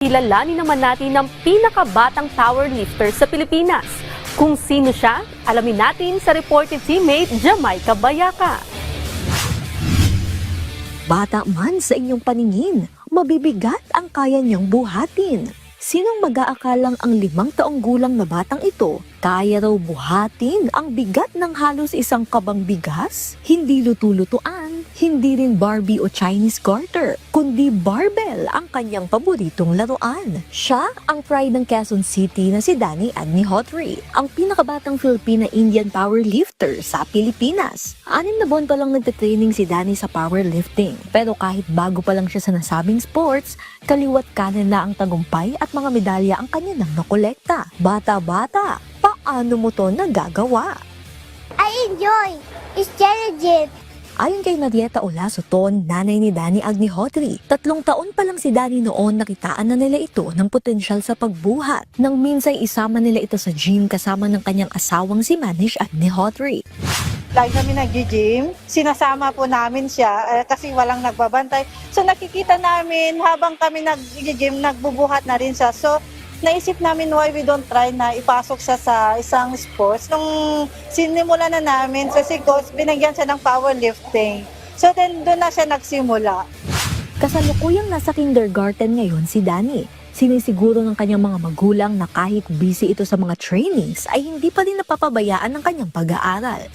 Kilalanin naman natin ang pinakabatang powerlifter sa Pilipinas. Kung sino siya, alamin natin sa reported teammate Jamaica Bayaca. Bata man sa inyong paningin, mabibigat ang kaya niyang buhatin. Sinong mag-aakalang ang 5 taong gulang na batang ito, kaya raw buhatin ang bigat ng halos isang kabang bigas? Hindi luto-lutuan, hindi rin Barbie o Chinese garter, kundi barbell ang kanyang paboritong laruan. Siya ang pride ng Quezon City na si Danny Agnihotri, ang pinakabatang Filipina-Indian powerlifter sa Pilipinas. 6 na buwan pa lang nagtitraining si Danny sa powerlifting, pero kahit bago pa lang siya sa nasabing sports, kaliwat kanan na ang tagumpay at mga medalya ang kanya nang nakolekta. Bata-bata, paano mo to nagagawa? I enjoy. It's challenging. Ayon kay Marieta Olasoton, nanay ni Danny Agnihotri, 3 taon pa lang si Danny noon nakitaan na nila ito ng potensyal sa pagbuhat. Nang minsay isama nila ito sa gym kasama ng kanyang asawang si Manish Agnihotri. Lagi kami nag-gym, sinasama po namin siya kasi walang nagbabantay. So nakikita namin habang kami nag-gym, nagbubuhat na rin siya. So naisip namin why we don't try na ipasok siya sa isang sports. Nung sinimulan na namin sa Sigos, binigyan siya ng powerlifting. So then doon na siya nagsimula. Kasalukuyang nasa kindergarten ngayon si Danny. Sinisiguro ng kanyang mga magulang na kahit busy ito sa mga trainings ay hindi pa rin napapabayaan ng kanyang pag-aaral.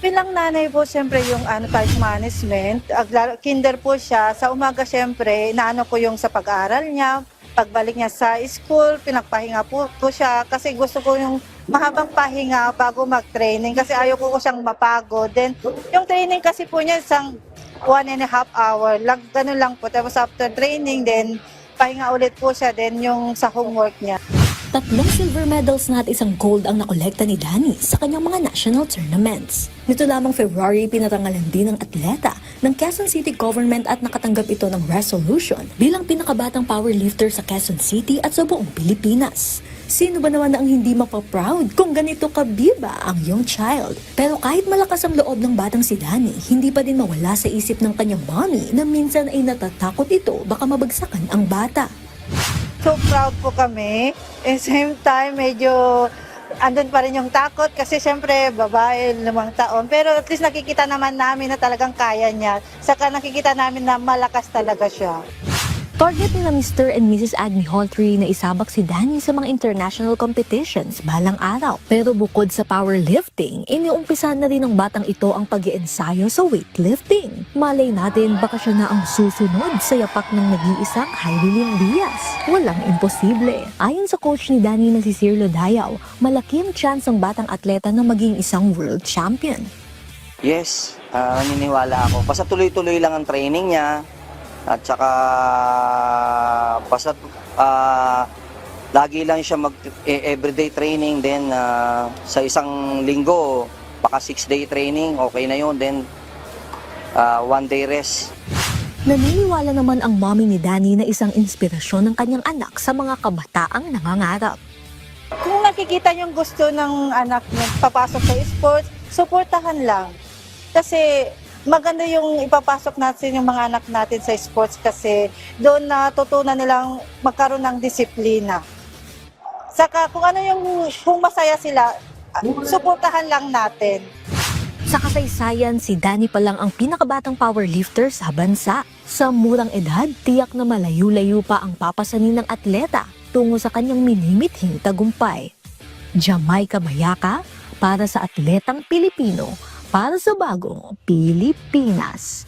Bilang nanay po, siyempre yung time management, kinder po siya. Sa umaga siyempre, inaano ko yung sa pag-aaral niya. Pagbalik niya sa school, pinagpahinga po siya kasi gusto ko yung mahabang pahinga bago mag-training kasi ayoko ko siyang mapagod. Then, yung training kasi po niya isang 1.5 hour, ganun lang po. Tapos after training, then pahinga ulit po siya, then yung sa homework niya. 3 silver medals na at 1 gold ang nakolekta ni Danny sa kanyang mga national tournaments. Nito lamang February, pinarangalan din ng atleta ng Quezon City Government at nakatanggap ito ng resolution bilang pinakabatang powerlifter sa Quezon City at sa buong Pilipinas. Sino ba naman ang hindi mapaproud kung ganito kabiba ang young child? Pero kahit malakas ang loob ng batang si Danny, hindi pa din mawala sa isip ng kanyang mommy na minsan ay natatakot ito baka mabagsakan ang bata. So proud po kami. At same time, medyo andun pa rin yung takot kasi syempre babae, 5 taon. Pero at least nakikita naman namin na talagang kaya niya. Saka nakikita namin na malakas talaga siya. Target ni na Mr. and Mrs. Agnihotri na isabak si Danny sa mga international competitions balang araw. Pero bukod sa powerlifting, iniumpisa na rin ng batang ito ang pag-iensayo sa weightlifting. Malay natin baka siya na ang susunod sa yapak ng nag-iisang Hyrelyn Diaz. Walang imposible. Ayon sa coach ni Danny na si Cirlo Dayaw, malaki ang chance ang batang atleta na maging isang world champion. Yes, naniniwala ako. Basta tuloy-tuloy lang ang training niya. At saka basta lagi lang siya everyday training, then sa isang linggo baka 6-day training, okay na yun, then 1-day rest. Naniniwala naman ang mommy ni Danny na isang inspirasyon ng kanyang anak sa mga kabataang nangangarap. Kung nakikita yung gusto ng anak niya papasok sa sports, suportahan lang. Kasi maganda yung ipapasok natin yung mga anak natin sa sports kasi doon natutunan nilang magkaroon ng disiplina. Saka kung ano kung masaya sila, suportahan lang natin. Sa kasaysayan, si Danny pa lang ang pinakabatang powerlifter sa bansa. Sa murang edad, tiyak na malayo-layo pa ang papasanin ng atleta tungo sa kanyang minimithing tagumpay. Jamaica Bayaca para sa atletang Pilipino, para sa bagong Pilipinas.